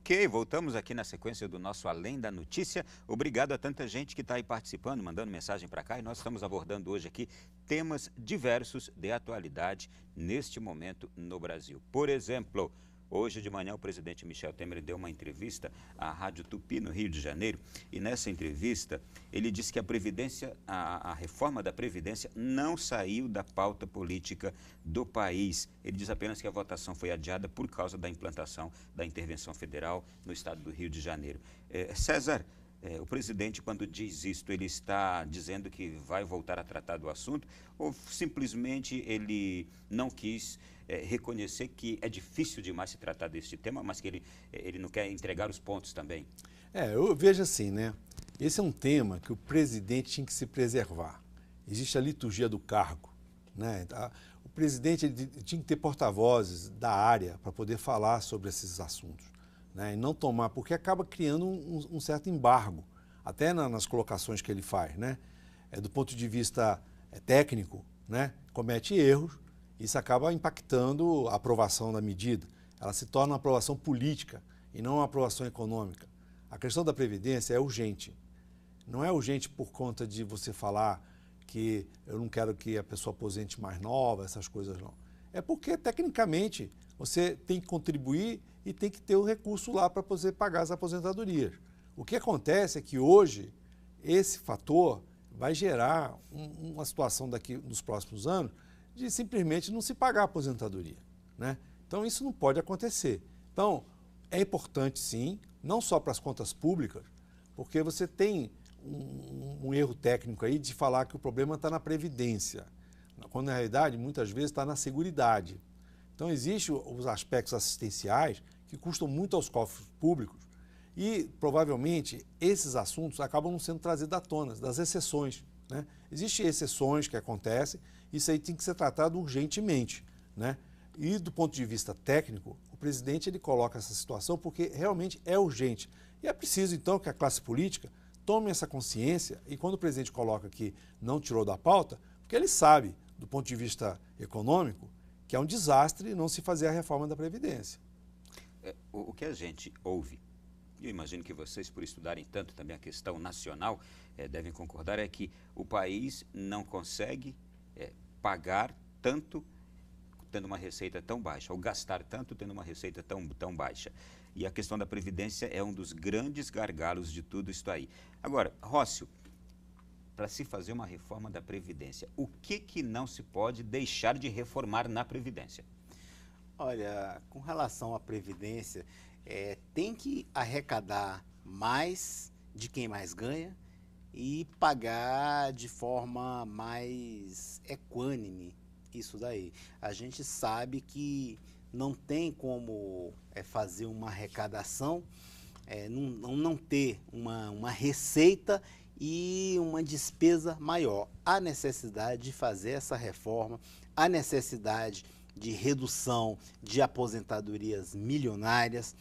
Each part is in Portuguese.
Ok, voltamos aqui na sequência do nosso Além da Notícia. Obrigado a tanta gente que está aí participando, mandando mensagem para cá. E nós estamos abordando hoje aqui temas diversos de atualidade neste momento no Brasil. Por exemplo, hoje de manhã o presidente Michel Temer deu uma entrevista à Rádio Tupi, no Rio de Janeiro, e nessa entrevista ele disse que a reforma da Previdência não saiu da pauta política do país. Ele diz apenas que a votação foi adiada por causa da implantação da intervenção federal no estado do Rio de Janeiro. César, o presidente, quando diz isto, ele está dizendo que vai voltar a tratar do assunto ou simplesmente ele não quis reconhecer que é difícil demais se tratar desse tema, mas que ele não quer entregar os pontos também? Eu vejo assim, né? Esse é um tema que o presidente tinha que se preservar. Existe a liturgia do cargo, né? O presidente ele tinha que ter porta-vozes da área para poder falar sobre esses assuntos, né? E não tomar, porque acaba criando um certo embargo, até nas colocações que ele faz, né? Do ponto de vista técnico, né? Comete erros, isso acaba impactando a aprovação da medida. Ela se torna uma aprovação política e não uma aprovação econômica. A questão da Previdência é urgente. Não é urgente por conta de você falar que eu não quero que a pessoa aposente mais nova, essas coisas não. É porque, tecnicamente, você tem que contribuir e tem que ter o recurso lá para poder pagar as aposentadorias. O que acontece é que hoje esse fator vai gerar uma situação daqui nos próximos anos de simplesmente não se pagar a aposentadoria, né? Então isso não pode acontecer. Então é importante sim, não só para as contas públicas, porque você tem um erro técnico aí de falar que o problema está na Previdência, quando na realidade muitas vezes está na Seguridade. Então existem os aspectos assistenciais que custam muito aos cofres públicos e provavelmente esses assuntos acabam não sendo trazidos à tona, das exceções, né? Existem exceções que acontecem, isso aí tem que ser tratado urgentemente, né? E do ponto de vista técnico, o presidente ele coloca essa situação porque realmente é urgente. E é preciso então que a classe política tome essa consciência e quando o presidente coloca que não tirou da pauta, porque ele sabe, do ponto de vista econômico, que é um desastre não se fazer a reforma da Previdência. O que a gente ouve, eu imagino que vocês, por estudarem tanto também a questão nacional, devem concordar, é que o país não consegue pagar tanto tendo uma receita tão baixa, ou gastar tanto tendo uma receita tão baixa. E a questão da Previdência é um dos grandes gargalos de tudo isso aí. Agora, Rócio, para se fazer uma reforma da Previdência, o que não se pode deixar de reformar na Previdência? Olha, com relação à Previdência, tem que arrecadar mais de quem mais ganha e pagar de forma mais equânime isso daí. A gente sabe que não tem como fazer uma arrecadação, não ter uma receita e uma despesa maior. Há necessidade de fazer essa reforma, há necessidade de redução de aposentadorias milionárias,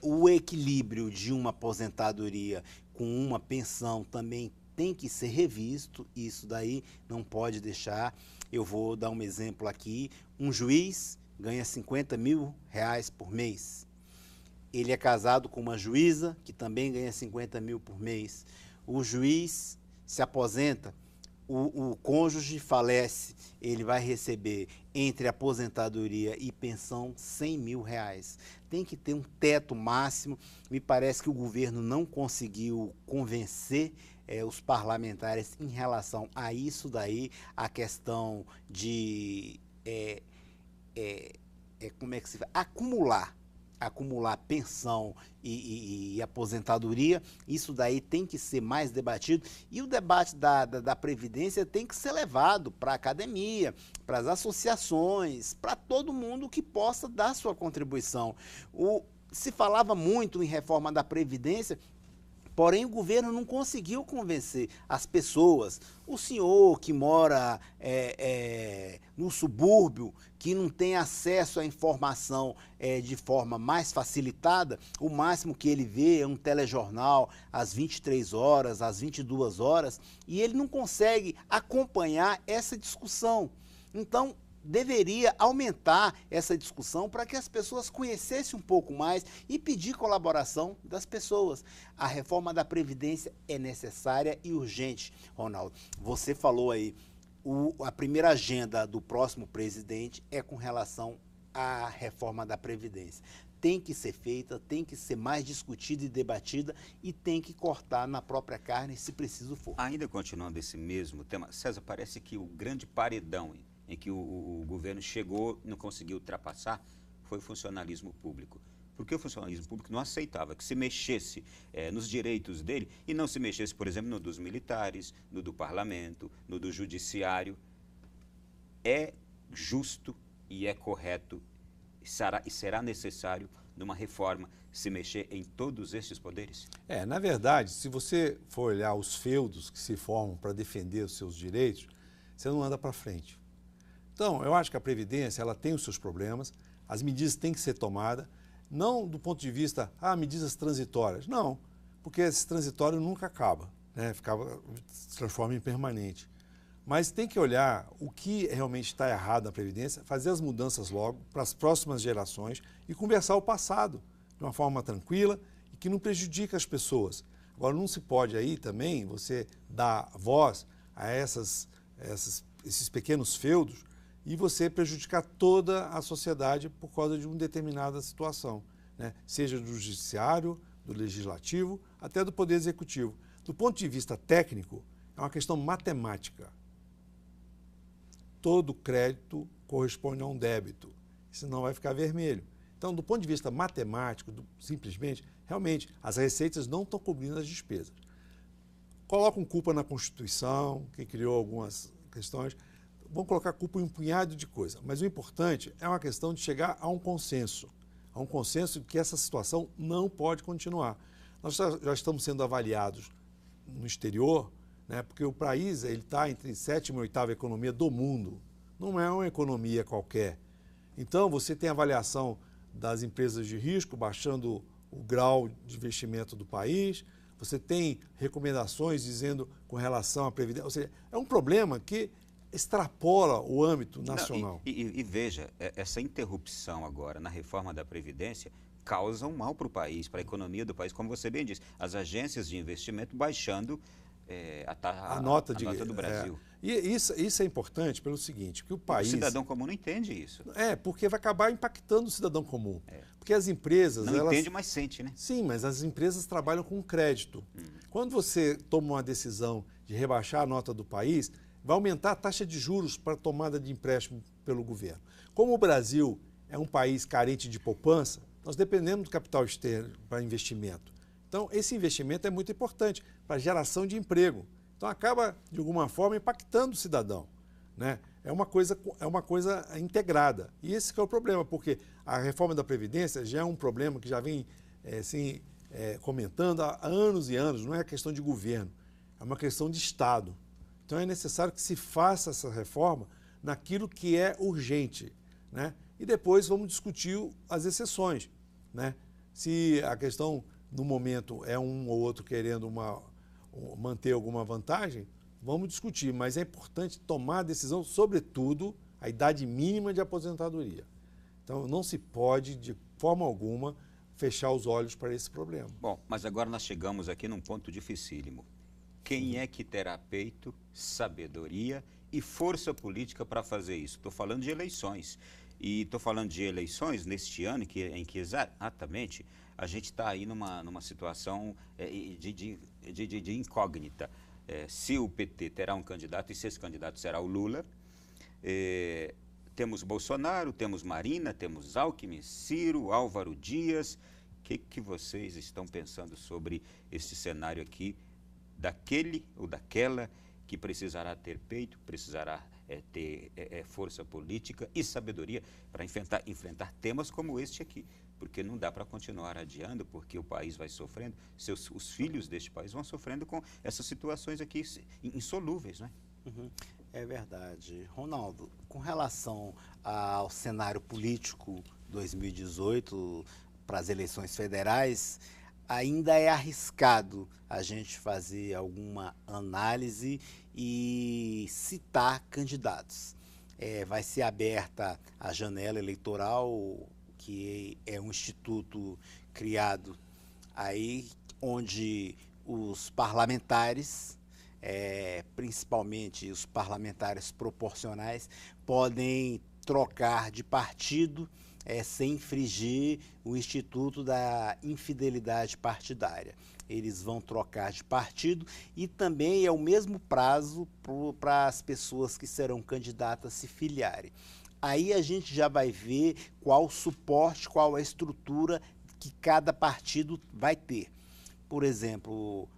o equilíbrio de uma aposentadoria com uma pensão também tem que ser revisto, isso daí não pode deixar. Eu vou dar um exemplo aqui, um juiz ganha R$50 mil por mês, ele é casado com uma juíza que também ganha 50 mil por mês, o juiz se aposenta, o cônjuge falece, ele vai receber entre aposentadoria e pensão R$100 mil. Tem que ter um teto máximo. Me parece que o governo não conseguiu convencer os parlamentares em relação a isso daí, a questão de como é que se fala? Acumular pensão e aposentadoria, isso daí tem que ser mais debatido e o debate da Previdência tem que ser levado para a academia, para as associações, para todo mundo que possa dar sua contribuição. Se falava muito em reforma da Previdência, porém o governo não conseguiu convencer as pessoas. O senhor que mora no subúrbio, que não tem acesso à informação de forma mais facilitada, o máximo que ele vê é um telejornal às 23 horas, às 22 horas, e ele não consegue acompanhar essa discussão. Então, deveria aumentar essa discussão para que as pessoas conhecessem um pouco mais e pedir colaboração das pessoas. A reforma da Previdência é necessária e urgente. Ronaldo, você falou aí, a primeira agenda do próximo presidente é com relação à reforma da Previdência. Tem que ser feita, tem que ser mais discutida e debatida e tem que cortar na própria carne, se preciso for. Ainda continuando esse mesmo tema, César, parece que o grande paredão em que o governo chegou e não conseguiu ultrapassar foi o funcionalismo público. Porque o funcionalismo público não aceitava que se mexesse nos direitos dele e não se mexesse, por exemplo, no dos militares, no do parlamento, no do judiciário. É justo e é correto e será necessário, numa reforma, se mexer em todos estes poderes? Na verdade, se você for olhar os feudos que se formam para defender os seus direitos, você não anda para frente. Então, eu acho que a Previdência ela tem os seus problemas, as medidas têm que ser tomadas, não do ponto de vista, medidas transitórias, não, porque esse transitório nunca acaba, né? Se transforma em permanente. Mas tem que olhar o que realmente está errado na Previdência, fazer as mudanças logo para as próximas gerações e conversar o passado de uma forma tranquila e que não prejudique as pessoas. Agora, não se pode aí também você dar voz a esses pequenos feudos e você prejudicar toda a sociedade por causa de uma determinada situação, né? Seja do judiciário, do legislativo, até do poder executivo. Do ponto de vista técnico, é uma questão matemática. Todo crédito corresponde a um débito, senão vai ficar vermelho. Então, do ponto de vista matemático, simplesmente, realmente, as receitas não estão cobrindo as despesas. Colocam culpa na Constituição, que criou algumas questões, vão colocar culpa em um punhado de coisas. Mas o importante é uma questão de chegar a um consenso de que essa situação não pode continuar. Nós já estamos sendo avaliados no exterior, né, porque o país está entre 7ª e 8ª economia do mundo. Não é uma economia qualquer. Então, você tem avaliação das empresas de risco, baixando o grau de investimento do país, você tem recomendações dizendo com relação à Previdência, ou seja, é um problema que extrapola o âmbito nacional. Não, e veja, essa interrupção agora na reforma da Previdência causa um mal para o país, para a economia do país, como você bem disse, as agências de investimento baixando a nota do Brasil. E isso é importante pelo seguinte, que o país... O cidadão comum não entende isso. Porque vai acabar impactando o cidadão comum. Porque as empresas... Não entende, mas sente, né? Sim, mas as empresas trabalham com crédito. Quando você toma uma decisão de rebaixar a nota do país, vai aumentar a taxa de juros para a tomada de empréstimo pelo governo. Como o Brasil é um país carente de poupança, nós dependemos do capital externo para investimento. Então, esse investimento é muito importante para a geração de emprego. Então, acaba, de alguma forma, impactando o cidadão, né? É uma coisa integrada. E esse que é o problema, porque a reforma da Previdência já é um problema que já vem comentando há anos e anos, não é questão de governo, é uma questão de Estado. Então, é necessário que se faça essa reforma naquilo que é urgente, né? E depois vamos discutir as exceções, né? Se a questão, no momento, é um ou outro querendo manter alguma vantagem, vamos discutir, mas é importante tomar a decisão, sobretudo, a idade mínima de aposentadoria. Então, não se pode, de forma alguma, fechar os olhos para esse problema. Bom, mas agora nós chegamos aqui num ponto dificílimo. Quem é que terá peito, sabedoria e força política para fazer isso? Estou falando de eleições. E estou falando de eleições neste ano em que exatamente a gente está aí numa situação de incógnita. Se o PT terá um candidato e se esse candidato será o Lula. Temos Bolsonaro, temos Marina, temos Alckmin, Ciro, Álvaro Dias. O que vocês estão pensando sobre esse cenário aqui? Daquele ou daquela que precisará ter peito, precisará ter força política e sabedoria para enfrentar temas como este aqui. Porque não dá para continuar adiando, porque o país vai sofrendo, os filhos deste país vão sofrendo com essas situações aqui insolúveis, não é? É verdade. Ronaldo, com relação ao cenário político 2018 para as eleições federais, ainda é arriscado a gente fazer alguma análise e citar candidatos. vai ser aberta a janela eleitoral, que é um instituto criado aí onde os parlamentares, principalmente os parlamentares proporcionais, podem trocar de partido sem infringir o Instituto da Infidelidade Partidária. Eles vão trocar de partido e também é o mesmo prazo para as pessoas que serão candidatas se filiarem. Aí a gente já vai ver qual o suporte, qual a estrutura que cada partido vai ter. Por exemplo,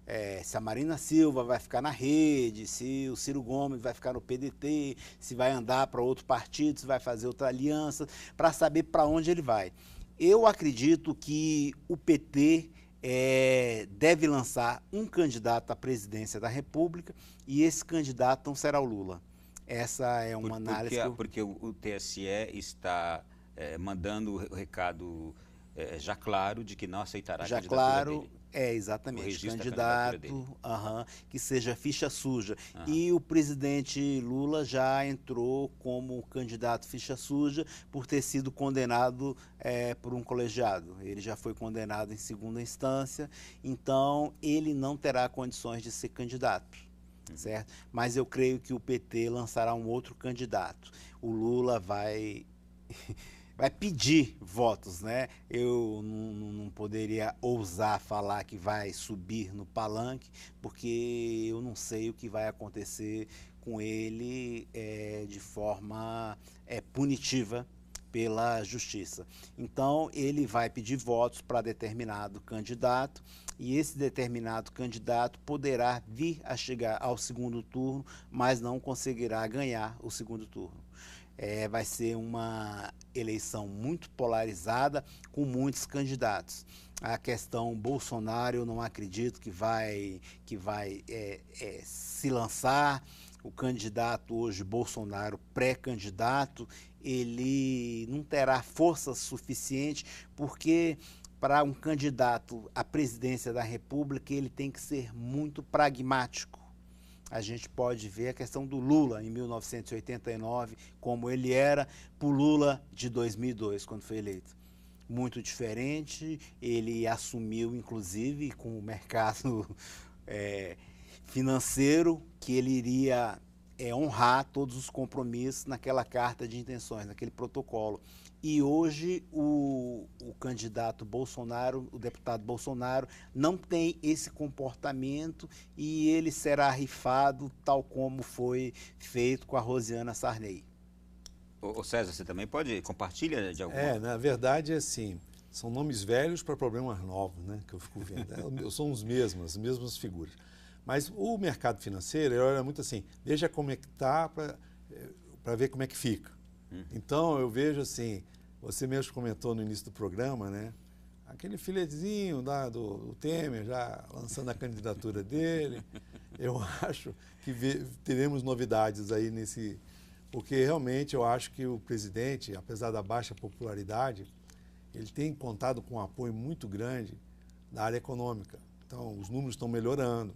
se a Marina Silva vai ficar na Rede, se o Ciro Gomes vai ficar no PDT, se vai andar para outro partido, se vai fazer outra aliança, para saber para onde ele vai. Eu acredito que o PT deve lançar um candidato à presidência da República e esse candidato não será o Lula. Essa é uma análise que porque o TSE está mandando o recado já claro de que não aceitará a candidatura dele. Exatamente, candidato que seja ficha suja. E o presidente Lula já entrou como candidato ficha suja por ter sido condenado por um colegiado. Ele já foi condenado em segunda instância, então ele não terá condições de ser candidato, certo? Mas eu creio que o PT lançará um outro candidato. O Lula vai pedir votos, né? Eu não poderia ousar falar que vai subir no palanque, porque eu não sei o que vai acontecer com ele de forma punitiva pela justiça. Então, ele vai pedir votos para determinado candidato e esse determinado candidato poderá vir a chegar ao segundo turno, mas não conseguirá ganhar o segundo turno. Vai ser uma eleição muito polarizada, com muitos candidatos. A questão Bolsonaro, eu não acredito que vai se lançar. O candidato hoje, Bolsonaro, pré-candidato, ele não terá força suficiente, porque para um candidato à presidência da República, ele tem que ser muito pragmático. A gente pode ver a questão do Lula em 1989, como ele era para o Lula de 2002, quando foi eleito. Muito diferente, ele assumiu, inclusive, com o mercado financeiro, que ele iria honrar todos os compromissos naquela carta de intenções, naquele protocolo. E hoje o candidato Bolsonaro, o deputado Bolsonaro, não tem esse comportamento e ele será rifado tal como foi feito com a Rosiana Sarney. Ô César, você também compartilha de alguma? Na verdade, assim, são nomes velhos para problemas novos, né, que eu fico vendo. São as mesmas figuras. Mas o mercado financeiro, ele olha muito assim, deixa como é que está para ver como é que fica. Então, eu vejo assim, você mesmo comentou no início do programa, né? Aquele filetezinho do Temer já lançando a candidatura dele. Eu acho que teremos novidades aí nesse... Porque realmente eu acho que o presidente, apesar da baixa popularidade, ele tem contado com um apoio muito grande da área econômica. Então, os números estão melhorando.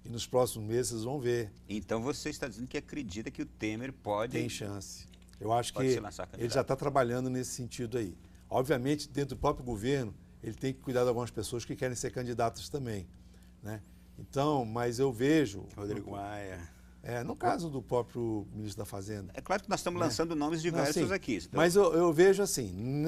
E nos próximos meses vocês vão ver. Então, você está dizendo que acredita que o Temer Tem chance. Eu acho que ele já está trabalhando nesse sentido aí. Obviamente, dentro do próprio governo, ele tem que cuidar de algumas pessoas que querem ser candidatas também, né? Então, mas eu vejo... Rodrigo Maia. No caso do próprio ministro da Fazenda. É claro que nós estamos lançando nomes diversos aqui. Então... Mas eu vejo assim,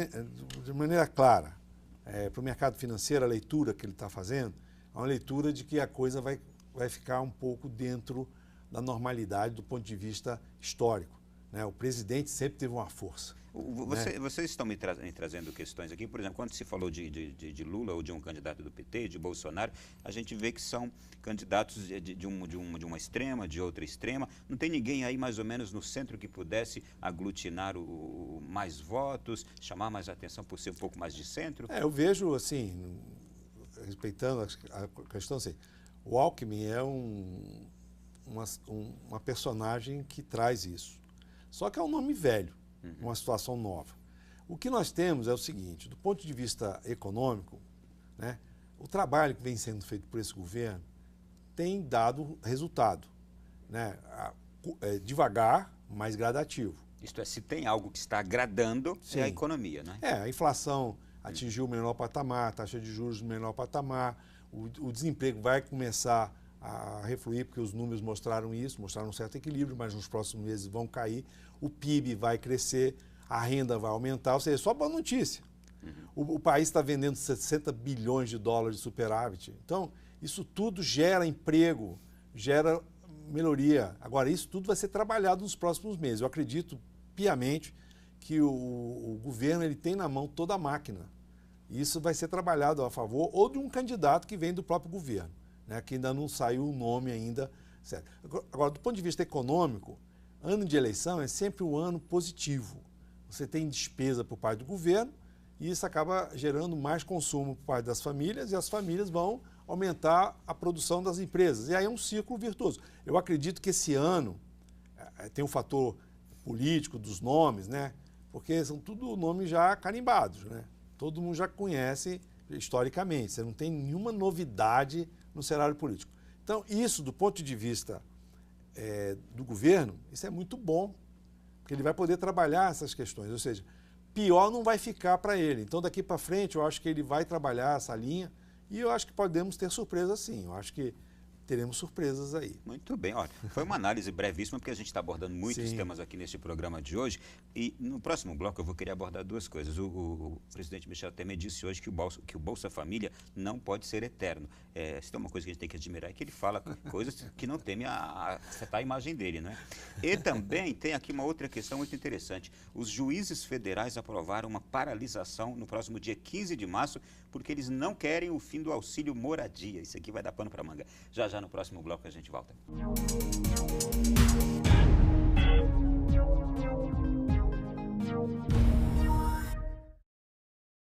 de maneira clara, para o mercado financeiro, a leitura que ele está fazendo é uma leitura de que a coisa vai ficar um pouco dentro da normalidade do ponto de vista histórico. O presidente sempre teve uma força. Vocês estão me trazendo questões aqui, por exemplo, quando se falou de Lula ou de um candidato do PT, de Bolsonaro, a gente vê que são candidatos de uma extrema, de outra extrema. Não tem ninguém aí mais ou menos no centro que pudesse aglutinar mais votos, chamar mais atenção por ser um pouco mais de centro? Eu vejo assim, respeitando a questão assim, o Alckmin é uma personagem que traz isso. Só que é um nome velho, uma situação nova. O que nós temos é o seguinte, do ponto de vista econômico, né, o trabalho que vem sendo feito por esse governo tem dado resultado, né, devagar, mas gradativo. Isto é, se tem algo que está agradando, Sim. é a economia, né? A inflação atingiu o menor patamar, a taxa de juros no menor patamar, o desemprego vai começar a refluir, porque os números mostraram isso, mostraram um certo equilíbrio, mas nos próximos meses vão cair, o PIB vai crescer, a renda vai aumentar, ou seja, só boa notícia. O país está vendendo 60 bilhões de dólares de superávit. Então, isso tudo gera emprego, gera melhoria. Agora, isso tudo vai ser trabalhado nos próximos meses. Eu acredito piamente que o governo ele tem na mão toda a máquina. Isso vai ser trabalhado a favor ou de um candidato que vem do próprio governo, né, que ainda não saiu o nome ainda. Certo. Agora, do ponto de vista econômico, ano de eleição é sempre um ano positivo. Você tem despesa por parte do governo e isso acaba gerando mais consumo por parte das famílias e as famílias vão aumentar a produção das empresas. E aí é um círculo virtuoso. Eu acredito que esse ano tem um fator político dos nomes, né? Porque são tudo nomes já carimbados, né? Todo mundo já conhece historicamente, você não tem nenhuma novidade no cenário político. Então, isso, do ponto de vista do governo, isso é muito bom, porque ele vai poder trabalhar essas questões, ou seja, pior não vai ficar para ele. Então, daqui para frente, eu acho que ele vai trabalhar essa linha e eu acho que podemos ter surpresas sim, eu acho que teremos surpresas aí. Muito bem, olha, foi uma análise brevíssima, porque a gente está abordando muitos temas aqui neste programa de hoje, e no próximo bloco eu vou querer abordar duas coisas. O presidente Michel Temer disse hoje que o Bolsa Família não pode ser eterno. Se tem uma coisa que a gente tem que admirar é que ele fala coisas que não temem afetar a imagem dele, né? E também tem aqui uma outra questão muito interessante. Os juízes federais aprovaram uma paralisação no próximo dia 15 de março, porque eles não querem o fim do auxílio moradia. Isso aqui vai dar pano para manga. Já no próximo bloco a gente volta.